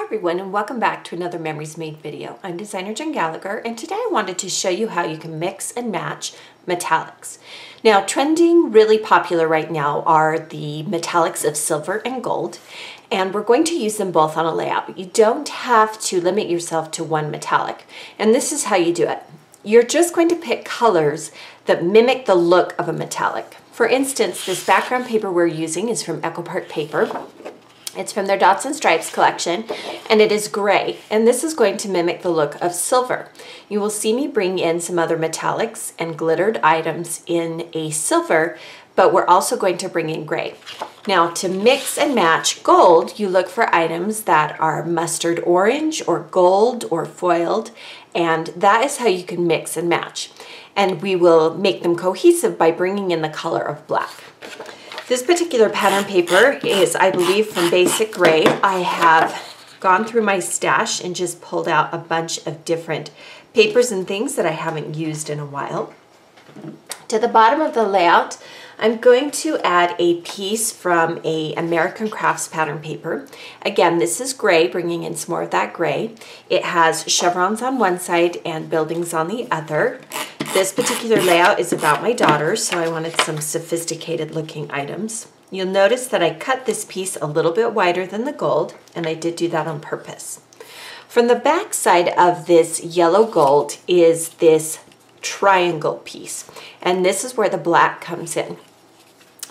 everyone, and welcome back to another Memories Made video. I'm designer Gallacher, and today I wanted to show you how you can mix and match metallics. Now, trending, really popular right now are the metallics of silver and gold, and we're going to use them both on a layout. You don't have to limit yourself to one metallic, and this is how you do it. You're just going to pick colors that mimic the look of a metallic. For instance, this background paper we're using is from Echo Park Paper. It's from their Dots and Stripes collection, and it is gray, and this is going to mimic the look of silver. You will see me bring in some other metallics and glittered items in a silver, but we're also going to bring in gray. Now, to mix and match gold, you look for items that are mustard orange or gold or foiled, and that is how you can mix and match. And we will make them cohesive by bringing in the color of black. This particular pattern paper is, I believe, from Basic Gray. I have gone through my stash and just pulled out a bunch of different papers and things that I haven't used in a while. To the bottom of the layout, I'm going to add a piece from a American Crafts pattern paper. Again, this is gray, bringing in some more of that gray. It has chevrons on one side and buildings on the other. This particular layout is about my daughter, so I wanted some sophisticated looking items. You'll notice that I cut this piece a little bit wider than the gold, and I did do that on purpose. From the back side of this yellow gold is this triangle piece, and this is where the black comes in.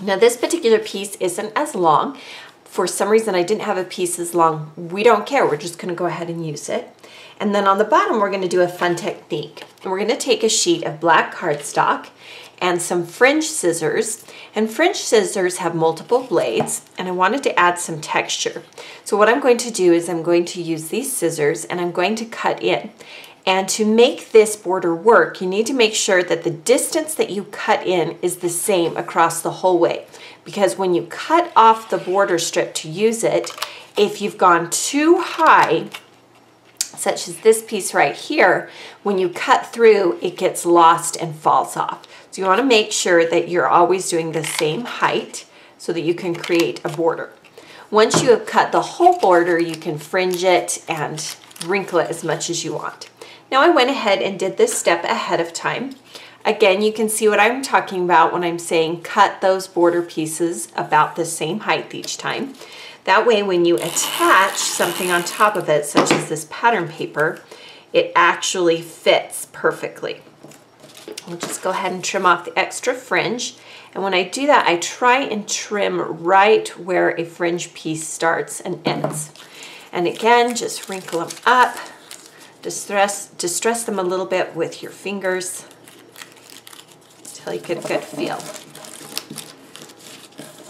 Now, this particular piece isn't as long. For some reason, I didn't have a piece as long. We don't care. We're just going to go ahead and use it. And then on the bottom, we're going to do a fun technique. And we're going to take a sheet of black cardstock and some fringe scissors. And fringe scissors have multiple blades, and I wanted to add some texture. So what I'm going to do is I'm going to use these scissors, and I'm going to cut in. And to make this border work, you need to make sure that the distance that you cut in is the same across the whole way. Because when you cut off the border strip to use it, if you've gone too high, such as this piece right here, when you cut through, it gets lost and falls off. So you want to make sure that you're always doing the same height so that you can create a border. Once you have cut the whole border, you can fringe it and wrinkle it as much as you want. Now, I went ahead and did this step ahead of time. Again, you can see what I'm talking about when I'm saying cut those border pieces about the same height each time. That way, when you attach something on top of it, such as this pattern paper, it actually fits perfectly. I'll just go ahead and trim off the extra fringe. And when I do that, I try and trim right where a fringe piece starts and ends. And again, just wrinkle them up. Distress them a little bit with your fingers until you get a good feel.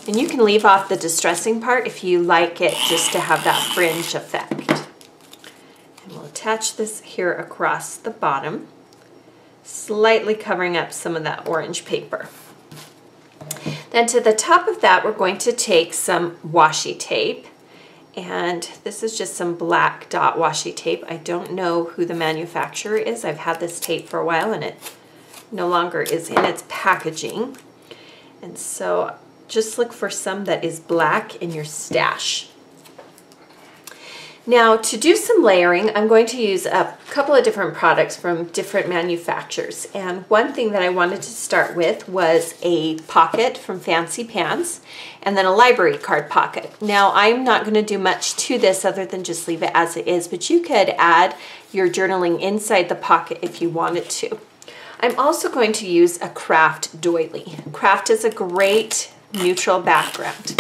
And you can leave off the distressing part if you like it just to have that fringe effect. And we'll attach this here across the bottom, slightly covering up some of that orange paper. Then to the top of that, we're going to take some washi tape. And this is just some black dot washi tape. I don't know who the manufacturer is. I've had this tape for a while and it no longer is in its packaging. And so just look for some that is black in your stash. Now, to do some layering, I'm going to use a couple of different products from different manufacturers. And one thing that I wanted to start with was a pocket from Fancy Pants, and then a library card pocket. Now, I'm not going to do much to this other than just leave it as it is, but you could add your journaling inside the pocket if you wanted to. I'm also going to use a craft doily. Craft is a great neutral background.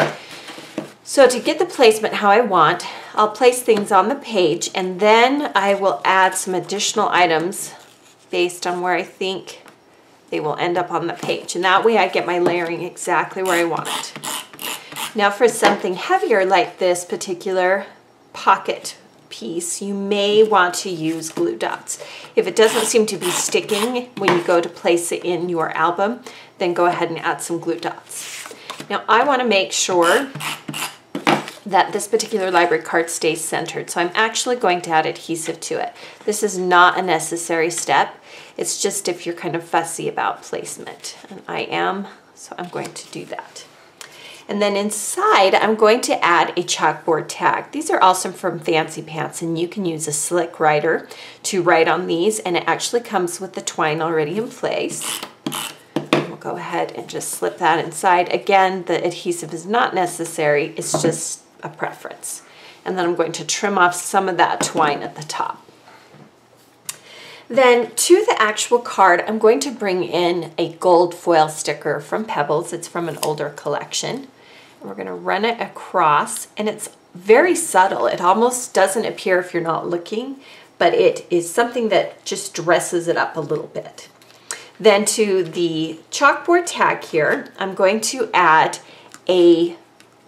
So to get the placement how I want, I'll place things on the page, and then I will add some additional items based on where I think they will end up on the page. And that way I get my layering exactly where I want it. Now, for something heavier like this particular pocket piece, you may want to use glue dots. If it doesn't seem to be sticking when you go to place it in your album, then go ahead and add some glue dots. Now, I want to make sure that this particular library card stays centered. So I'm actually going to add adhesive to it. This is not a necessary step. It's just if you're kind of fussy about placement. And I am, so I'm going to do that. And then inside, I'm going to add a chalkboard tag. These are awesome from Fancy Pants, and you can use a slick writer to write on these, and it actually comes with the twine already in place. And we'll go ahead and just slip that inside. Again, the adhesive is not necessary, it's just a preference. And then I'm going to trim off some of that twine at the top. Then to the actual card, I'm going to bring in a gold foil sticker from Pebbles. It's from an older collection. And we're going to run it across, and it's very subtle. It almost doesn't appear if you're not looking, but it is something that just dresses it up a little bit. Then to the chalkboard tag here, I'm going to add a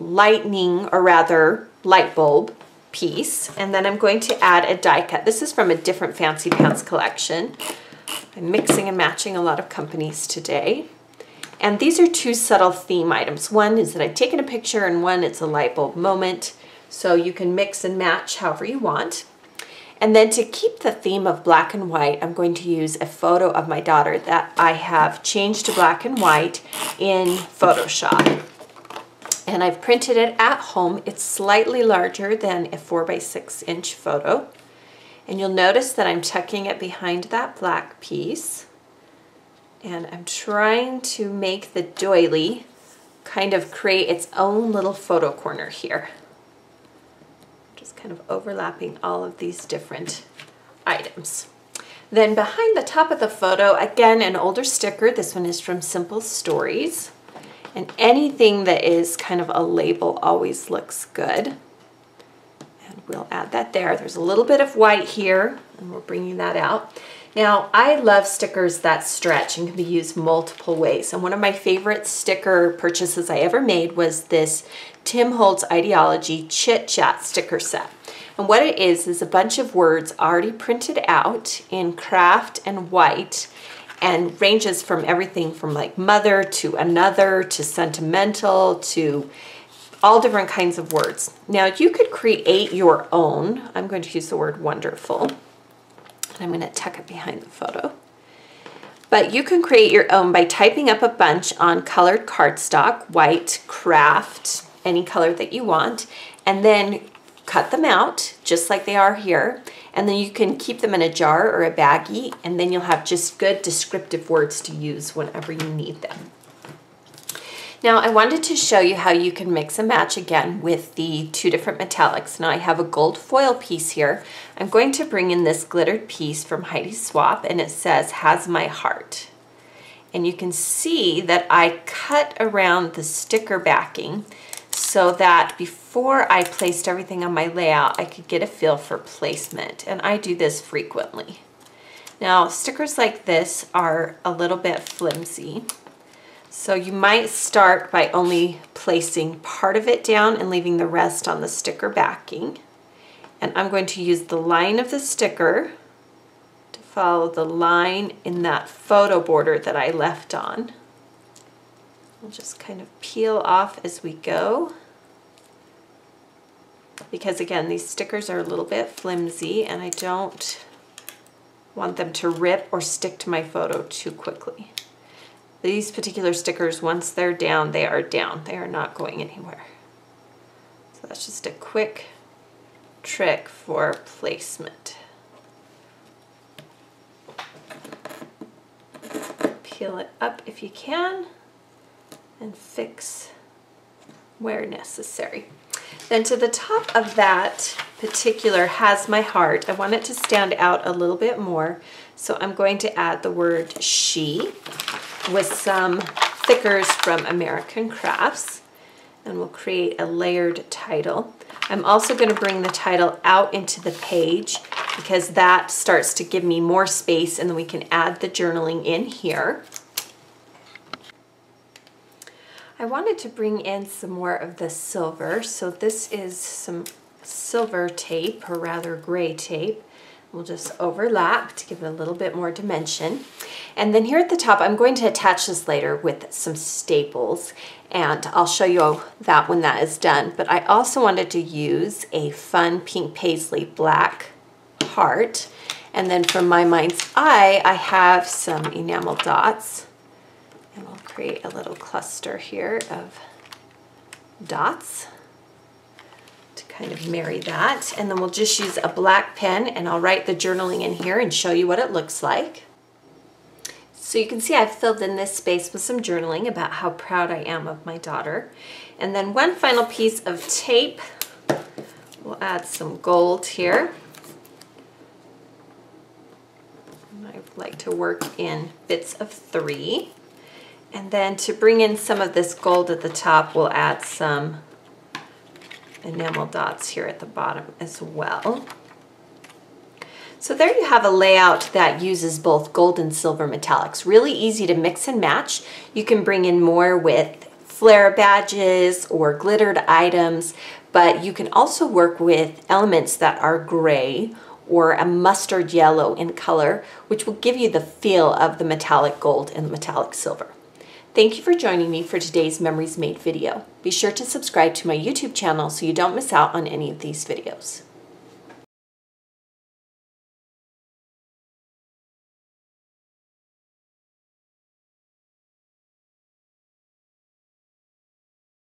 lightning, or rather light bulb piece, and then I'm going to add a die cut. This is from a different Fancy Pants collection. I'm mixing and matching a lot of companies today. And these are two subtle theme items. One is that I've taken a picture, and one it's a light bulb moment. So you can mix and match however you want. And then to keep the theme of black and white, I'm going to use a photo of my daughter that I have changed to black and white in Photoshop. And I've printed it at home. It's slightly larger than a 4x6 inch photo. And you'll notice that I'm tucking it behind that black piece. And I'm trying to make the doily kind of create its own little photo corner here. Just kind of overlapping all of these different items. Then behind the top of the photo, again, an older sticker. This one is from Simple Stories. And anything that is kind of a label always looks good. And we'll add that there. There's a little bit of white here, and we're bringing that out. Now, I love stickers that stretch and can be used multiple ways. And one of my favorite sticker purchases I ever made was this Tim Holtz Ideology Chit Chat sticker set. And what it is a bunch of words already printed out in craft and white, and ranges from everything from like mother to another to sentimental to all different kinds of words. Now you could create your own. I'm going to use the word wonderful, and I'm going to tuck it behind the photo. But you can create your own by typing up a bunch on colored cardstock, white, craft, any color that you want, and then cut them out just like they are here. And then you can keep them in a jar or a baggie, and then you'll have just good descriptive words to use whenever you need them. Now I wanted to show you how you can mix and match again with the two different metallics. Now I have a gold foil piece here. I'm going to bring in this glittered piece from Heidi Swapp, and it says, "Has my heart." And you can see that I cut around the sticker backing so that before I placed everything on my layout, I could get a feel for placement, and I do this frequently. Now, stickers like this are a little bit flimsy, so you might start by only placing part of it down and leaving the rest on the sticker backing. And I'm going to use the line of the sticker to follow the line in that photo border that I left on. We'll just kind of peel off as we go, because again, these stickers are a little bit flimsy and I don't want them to rip or stick to my photo too quickly. These particular stickers, once they're down, they are down. They are not going anywhere. So that's just a quick trick for placement. Peel it up if you can, and fix where necessary. Then to the top of that particular "Has my heart," I want it to stand out a little bit more, so I'm going to add the word "she" with some thickers from American Crafts, and we'll create a layered title. I'm also going to bring the title out into the page because that starts to give me more space, and then we can add the journaling in here. I wanted to bring in some more of the silver, so this is some silver tape, or rather gray tape. We'll just overlap to give it a little bit more dimension. And then here at the top, I'm going to attach this later with some staples, and I'll show you that when that is done. But I also wanted to use a fun pink paisley black heart. And then from my mind's eye, I have some enamel dots. And we'll create a little cluster here of dots to kind of marry that. And then we'll just use a black pen and I'll write the journaling in here and show you what it looks like. So you can see I've filled in this space with some journaling about how proud I am of my daughter. And then one final piece of tape. We'll add some gold here. I like to work in bits of 3. And then to bring in some of this gold at the top, we'll add some enamel dots here at the bottom as well. So there you have a layout that uses both gold and silver metallics. Really easy to mix and match. You can bring in more with flare badges or glittered items, but you can also work with elements that are gray or a mustard yellow in color, which will give you the feel of the metallic gold and the metallic silver. Thank you for joining me for today's Memories Made video. Be sure to subscribe to my YouTube channel so you don't miss out on any of these videos.